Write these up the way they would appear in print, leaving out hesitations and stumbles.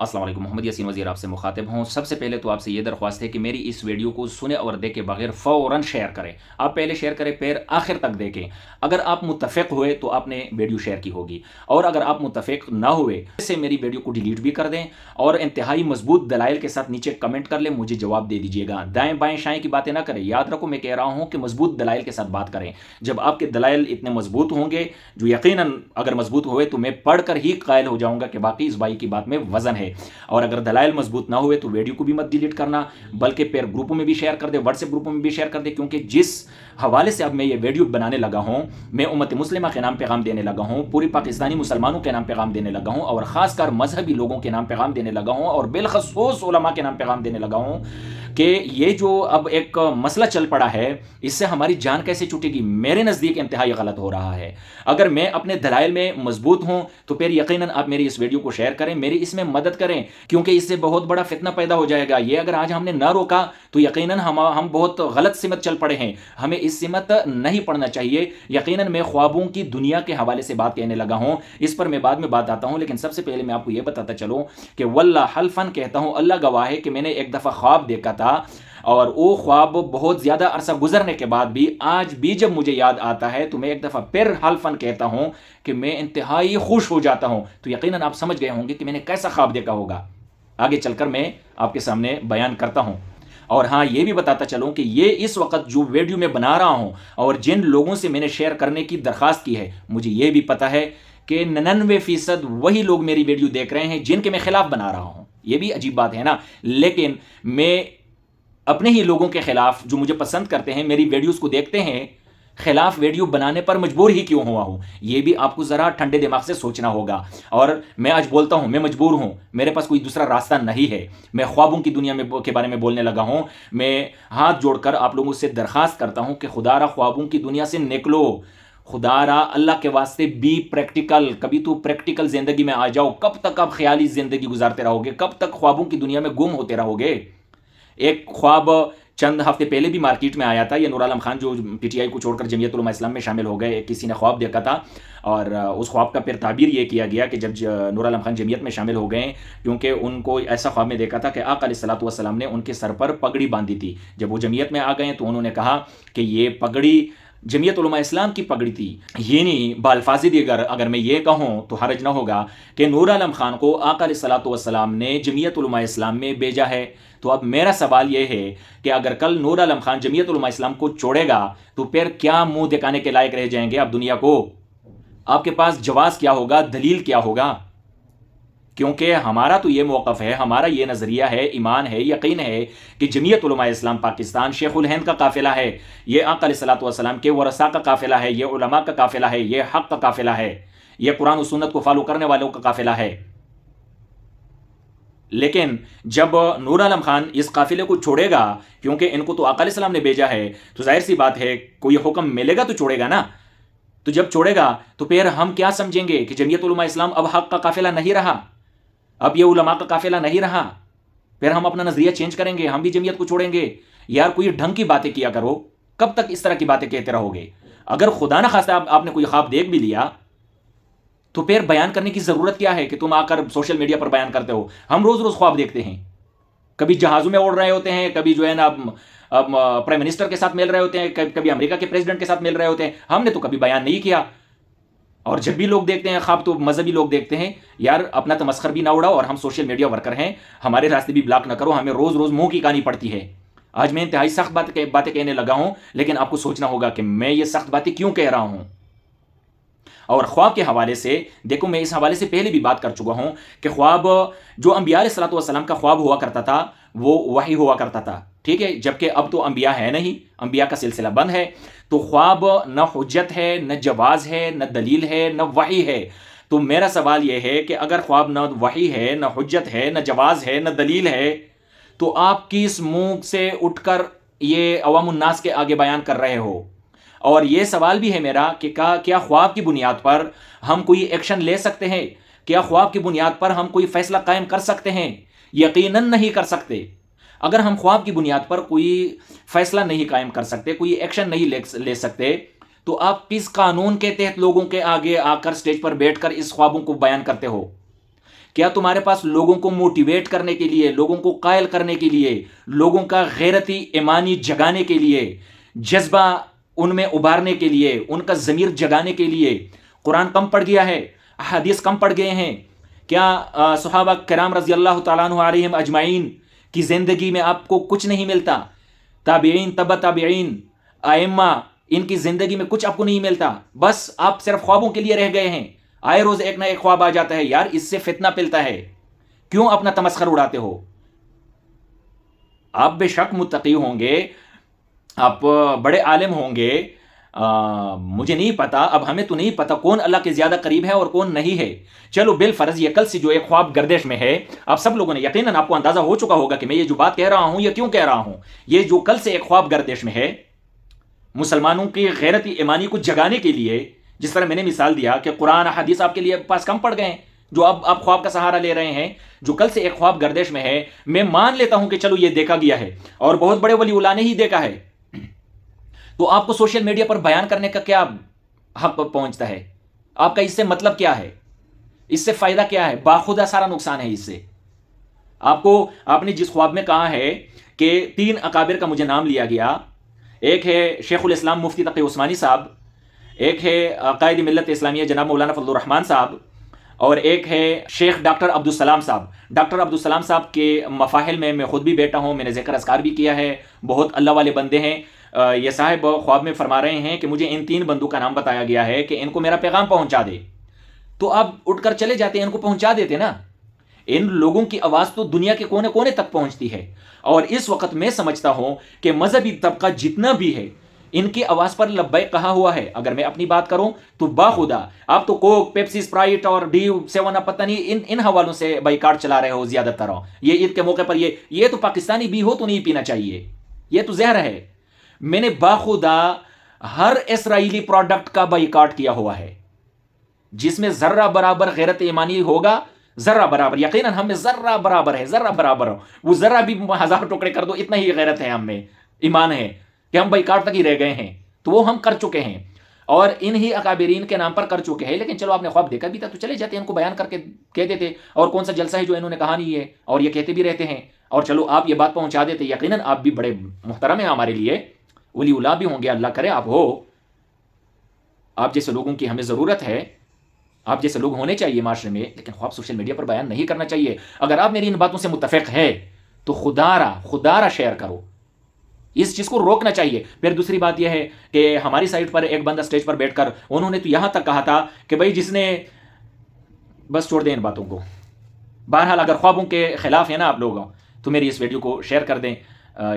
अस्सलाम वालेकुम, मोहम्मद यासीन वज़ीर आपसे मुखातिब हूँ। सबसे पहले तो आपसे ये दरख्वास्त है कि मेरी इस वीडियो को सुने और देखे बगैर फ़ौरन शेयर करें। आप पहले शेयर करें, फिर आखिर तक देखें। अगर आप मुत्तफ़िक़ हुए तो आपने वीडियो शेयर की होगी, और अगर आप मुत्तफ़िक़ ना हुए से मेरी वीडियो को डिलीट भी कर दें और इंतहाई मजबूत दलाइल के साथ नीचे कमेंट कर लें, मुझे जवाब दे दीजिएगा। दाएँ बाएँ शाएँ की बातें ना करें। याद रखो, मैं कह रहा हूँ कि मजबूत दलाइल के साथ बात करें। जब आपके दलाइल इतने मजबूत होंगे, जो यकीनन अगर मजबूत हुए तो मैं पढ़ कर ही कायल हो जाऊँगा कि वाक़ई इस भाई की बात में वज़न है। और अगर दलाइल मजबूत ना हुए तो वीडियो को भी मत डिलीट करना, बल्कि पेयर ग्रुपों में भी शेयर कर दे, व्हाट्सएप ग्रुपों में भी शेयर कर दे, क्योंकि जिस हवाले से अब मैं ये वीडियो बनाने लगा हूँ, मैं उम्मत मुस्लिमा के नाम पैगाम देने लगा हूँ, पूरी पाकिस्तानी मुसलमानों के नाम पैगाम देने लगा हूँ, और ख़ासकर मजहबी लोगों के नाम पैगाम देने लगा हूँ, और बिलखसूस उलमा के नाम पैगाम देने लगा हूँ कि ये जो अब एक मसला चल पड़ा है, इससे हमारी जान कैसे छूटेगी, मेरे नज़दीक इंतहाई गलत हो रहा है। अगर मैं अपने दलाइल में मजबूत हूँ तो फिर यकीनन आप मेरी इस वीडियो को शेयर करें, मेरी इसमें मदद करें, क्योंकि इससे बहुत बड़ा फितना पैदा हो जाएगा। ये अगर आज हमने ना रोका तो यकीनन हम बहुत गलत सिमत चल पड़े हैं। हमें इस सिमत नहीं पड़ना चाहिए। यकीनन मैं ख्वाबों की दुनिया के हवाले से बात कहने लगा हूँ, इस पर मैं बाद में बात आता हूँ, लेकिन सबसे पहले मैं आपको यह बताता चलूँ कि वल्लाह हल्फन कहता हूँ, अल्लाह गवाह है कि मैंने एक दफ़ा ख्वाब देखा था, और वो ख्वाब बहुत ज़्यादा अरसा गुजरने के बाद भी आज भी जब मुझे याद आता है तो मैं एक दफ़ा फिर हल्फन कहता हूँ कि मैं इंतहाई खुश हो जाता हूँ। तो यकीनन आप समझ गए होंगे कि मैंने कैसा ख्वाब देखा होगा। आगे चलकर मैं आपके सामने बयान करता हूँ। और हाँ, ये भी बताता चलूँ कि ये इस वक्त जो वीडियो मैं बना रहा हूँ और जिन लोगों से मैंने शेयर करने की दरख्वास्त की है, मुझे ये भी पता है कि 99% वही लोग मेरी वीडियो देख रहे हैं जिनके मैं खिलाफ बना रहा हूँ। ये भी अजीब बात है ना। लेकिन मैं अपने ही लोगों के खिलाफ, जो मुझे पसंद करते हैं, मेरी वीडियोस को देखते हैं, खिलाफ वीडियो बनाने पर मजबूर ही क्यों हुआ हूं, ये भी आपको जरा ठंडे दिमाग से सोचना होगा। और मैं आज बोलता हूं, मैं मजबूर हूं, मेरे पास कोई दूसरा रास्ता नहीं है। मैं ख्वाबों की दुनिया में के बारे में बोलने लगा हूं। मैं हाथ जोड़कर आप लोगों से दरखास्त करता हूं कि खुदारा ख्वाबों की दुनिया से निकलो। खुदारा अल्लाह के वास्ते बी प्रैक्टिकल। कभी तो प्रैक्टिकल जिंदगी में आ जाओ। कब तक आप ख्याली जिंदगी गुजारते रहोगे? कब तक ख्वाबों की दुनिया में गुम होते रहोगे? एक ख्वाब चंद हफ्ते पहले भी मार्केट में आया था। ये नूर आलम खान जो पीटीआई को छोड़कर जमीयत उलमा इस्लाम में शामिल हो गए, किसी ने ख्वाब देखा था, और उस ख्वाब का फिर ताबीर ये किया गया कि जब नूर आलम खान जमीयत में शामिल हो गए, क्योंकि उनको ऐसा ख्वाब में देखा था कि आका अलैहिस्सलातु वस्सलाम ने उनके सर पर पगड़ी बांधी थी। जब वो जमीयत में आ गए तो उन्होंने कहा कि ये पगड़ी जमीयत उलमा इस्लाम की पगड़ी थी। ये नहीं, बाल्फाजी दी अगर मैं ये कहूँ तो हरज ना होगा कि नूर आलम खान को आका अलैहिस्सलातु वस्सलाम ने जमीयत उलमा इस्लाम में भेजा है। तो अब मेरा सवाल यह है कि अगर कल नूर आलम खान जमीयत उलमा इस्लाम को छोड़ेगा तो फिर क्या मुंह दिखाने के लायक रह जाएंगे आप दुनिया को? आपके पास जवाब क्या होगा, दलील क्या होगा? क्योंकि हमारा तो ये मौक़िफ़ है, हमारा ये नज़रिया है, ईमान है, यकीन है कि जमीयत उलमा इस्लाम पाकिस्तान शेखुल हिंद का काफ़िला है, ये आका अलैहिस्सलातु वस्सलाम के वरसा का काफ़िला है, ये उलमा का काफ़िला है, ये हक़ का काफ़िला है, ये कुरान और सुन्नत को फॉलो करने वालों का काफ़िला है। लेकिन जब नूर आलम खान इस काफिले को छोड़ेगा, क्योंकि इनको तो आका अलैहिस्सलाम ने भेजा है, तो जाहिर सी बात है कोई हुक्म मिलेगा तो छोड़ेगा ना। तो जब छोड़ेगा तो फिर हम क्या समझेंगे कि जमीयत उलमा इस्लाम अब हक का काफिला नहीं रहा, अब ये उलमा का काफिला नहीं रहा। फिर हम अपना नजरिया चेंज करेंगे, हम भी जमीयत को छोड़ेंगे। यार कोई ढंग की बातें किया करो। कब तक इस तरह की बातें कहते रहोगे? अगर खुदा ना खास्ता आपने कोई ख्वाब देख भी लिया तो फिर बयान करने की जरूरत क्या है कि तुम आकर सोशल मीडिया पर बयान करते हो? हम रोज रोज ख्वाब देखते हैं। कभी जहाजों में उड़ रहे होते हैं, कभी जो है ना प्राइम मिनिस्टर के साथ मिल रहे होते हैं, कभी अमेरिका के प्रेसिडेंट के साथ मिल रहे होते हैं। हमने तो कभी बयान नहीं किया। और जब भी लोग देखते हैं ख्वाब तो मजहबी लोग देखते हैं। यार अपना तमस्खर भी ना उड़ाओ, और हम सोशल मीडिया वर्कर हैं, हमारे रास्ते भी ब्लॉक ना करो। हमें रोज रोज मुंह की कहानी पड़ती है। आज मैं इंतहाई सख्त बातें कहने लगा हूं, लेकिन आपको सोचना होगा कि मैं ये सख्त बातें क्यों कह रहा हूं। और ख्वाब के हवाले से देखो, मैं इस हवाले से पहले भी बात कर चुका हूं कि ख्वाब जो अंबिया अलैहिस्सलातु वस्सलाम का ख्वाब हुआ करता था वो वही हुआ करता था, ठीक है। जबकि अब तो अंबिया है नहीं, अंबिया का सिलसिला बंद है। तो ख्वाब न हुज्जत है, न जवाज है, न दलील है, न वही है। तो मेरा सवाल यह है कि अगर ख्वाब न वही है, न हुज्जत है, न जवाज है, न दलील है, तो आप किस मुंह से उठकर ये अवामुन्नास के आगे बयान कर रहे हो? और ये सवाल भी है मेरा कि क्या ख्वाब की बुनियाद पर हम कोई एक्शन ले सकते हैं? क्या ख्वाब की बुनियाद पर हम कोई फैसला कायम कर सकते हैं? यकीनन नहीं कर सकते। अगर हम ख्वाब की बुनियाद पर कोई फैसला नहीं कायम कर सकते, कोई एक्शन नहीं ले सकते, तो आप किस कानून के तहत लोगों के आगे आकर स्टेज पर बैठकर इस ख्वाबों को बयान करते हो? کیا تمہارے پاس لوگوں کو موٹیویٹ کرنے کے لیے، لوگوں کو قائل کرنے کے لیے، لوگوں کا غیرتی ایمانی جگانے کے لیے، جذبہ ان میں ابھارنے کے لیے، ان کا ضمیر جگانے کے لیے قرآن کم پڑھ گیا ہے، احادیث کم پڑھ گئے ہیں؟ کیا صحابہ کرام رضی اللہ تعالیٰ عنہ علیہم اجمعین کی زندگی میں آپ کو کچھ نہیں ملتا؟ تابعین، تبع تابعین، ائمہ، ان کی زندگی میں کچھ آپ کو نہیں ملتا؟ بس آپ صرف خوابوں کے لیے رہ گئے ہیں۔ آئے روز ایک نہ ایک خواب آ جاتا ہے، یار اس سے فتنہ پلتا ہے، کیوں اپنا تمسخر اڑاتے ہو؟ آپ بے شک متقی ہوں گے، آپ بڑے عالم ہوں گے، مجھے نہیں پتا، اب ہمیں تو نہیں پتا کون اللہ کے زیادہ قریب ہے اور کون نہیں ہے۔ چلو بالفرض یہ کل سے جو ایک خواب گردش میں ہے، آپ سب لوگوں نے یقیناً، آپ کو اندازہ ہو چکا ہوگا کہ میں یہ جو بات کہہ رہا ہوں یہ کیوں کہہ رہا ہوں۔ یہ جو کل سے ایک خواب گردش میں ہے، مسلمانوں کی غیرتی ایمانی کو جگانے کے لیے، جس طرح میں نے مثال دیا کہ قرآن حدیث آپ کے لیے پاس کم پڑ گئے ہیں، جو اب آپ خواب کا سہارا لے رہے ہیں، جو کل سے ایک خواب گردش میں ہے، میں مان لیتا ہوں کہ چلو یہ دیکھا گیا ہے اور بہت بڑے ولی اللہ نے ہی دیکھا ہے، تو آپ کو سوشل میڈیا پر بیان کرنے کا کیا حق پہنچتا ہے؟ آپ کا اس سے مطلب کیا ہے؟ اس سے فائدہ کیا ہے؟ باخودہ سارا نقصان ہے اس سے۔ آپ نے جس خواب میں کہا ہے کہ 3 اکابر کا مجھے نام لیا گیا، ایک ہے شیخ الاسلام مفتی تقی عثمانی صاحب، ایک ہے قائد ملت اسلامیہ جناب مولانا فضل الرحمان صاحب، اور ایک ہے شیخ ڈاکٹر عبدالسلام صاحب۔ ڈاکٹر عبدالسلام صاحب کے مفاہل میں خود بھی بیٹا ہوں، میں نے ذکر اذکار بھی کیا ہے، بہت اللہ والے بندے ہیں۔ یہ صاحب خواب میں فرما رہے ہیں کہ مجھے ان 3 بندوں کا نام بتایا گیا ہے کہ ان کو میرا پیغام پہنچا دے، تو آپ اٹھ کر چلے جاتے، ان کو پہنچا دیتے نا۔ ان لوگوں کی آواز تو دنیا کے کونے کونے تک پہنچتی ہے، اور اس وقت میں سمجھتا ہوں کہ مذہبی طبقہ جتنا بھی ہے ان کی آواز پر لبیک کہا ہوا ہے۔ اگر میں اپنی بات کروں تو باخدا آپ تو کوک، پیپسی، اسپرائٹ اور ڈیو 7 اپ پتہ نہیں ان حوالوں سے بائیکاٹ چلا رہے ہو زیادہ تر۔ یہ عید کے موقع پر یہ تو پاکستانی بھی ہو تو نہیں پینا چاہیے، یہ تو زہر ہے۔ میں نے باخدا ہر اسرائیلی پروڈکٹ کا بائیکاٹ کیا ہوا ہے جس میں ذرہ برابر غیرت ایمانی ہوگا، ذرہ برابر، یقیناً ہم میں ذرہ برابر ہے، ذرہ برابر ہو، وہ ذرہ بھی 1000 ٹکڑے کر دو، اتنا ہی غیرت ہے ہم میں، ایمان ہے کہ ہم بائیکاٹ تک ہی رہ گئے ہیں، تو وہ ہم کر چکے ہیں اور انہی اکابرین کے نام پر کر چکے ہیں۔ لیکن چلو آپ نے خواب دیکھا بھی تھا تو چلے جاتے ہیں، ان کو بیان کر کے کہہ دیتے، اور کون سا جلسہ ہے جو انہوں نے کہا نہیں ہے، اور یہ کہتے بھی رہتے ہیں، اور چلو آپ یہ بات پہنچا دیتے۔ یقیناً آپ بھی بڑے محترم ہیں ہمارے لیے، ولی اللہ بھی ہوں گے، اللہ کرے آپ ہو، آپ جیسے لوگوں کی ہمیں ضرورت ہے، آپ جیسے لوگ ہونے چاہیے معاشرے میں، لیکن خواب سوشل میڈیا پر بیان نہیں کرنا چاہیے۔ اگر آپ میری ان باتوں سے متفق ہے تو خدا را شیئر کرو، اس چیز کو روکنا چاہیے۔ پھر دوسری بات یہ ہے کہ ہماری سائٹ پر ایک بندہ سٹیج پر بیٹھ کر انہوں نے تو یہاں تک کہا تھا کہ بھائی جس نے، بس چھوڑ دیں ان باتوں کو۔ بہرحال اگر خوابوں کے خلاف ہے نا آپ لوگ تو میری اس ویڈیو کو شیئر کر دیں۔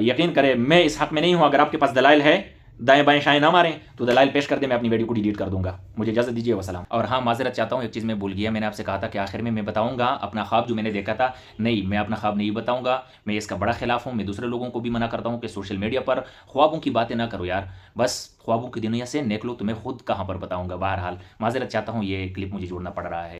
یقین کریں میں اس حق میں نہیں ہوں، اگر آپ کے پاس دلائل ہے دائیں بائیں شائیں نہ ماریں تو دلائل پیش کر دیں، میں اپنی ویڈیو کو ڈیلیٹ کر دوں گا۔ مجھے اجازت دیجیے، وسلام۔ اور ہاں معذرت چاہتا ہوں، ایک چیز میں بھول گیا، میں نے آپ سے کہا تھا کہ آخر میں بتاؤں گا اپنا خواب جو میں نے دیکھا تھا۔ نہیں، میں اپنا خواب نہیں بتاؤں گا، میں اس کا بڑا خلاف ہوں۔ میں دوسرے لوگوں کو بھی منع کرتا ہوں کہ سوشل میڈیا پر خوابوں کی باتیں نہ کرو یار، بس خوابوں کی دنیا سے نکلو، تمہیں خود کہاں پر بتاؤں گا۔ بہرحال معذرت چاہتا ہوں، یہ کلپ مجھے جوڑنا پڑ رہا ہے۔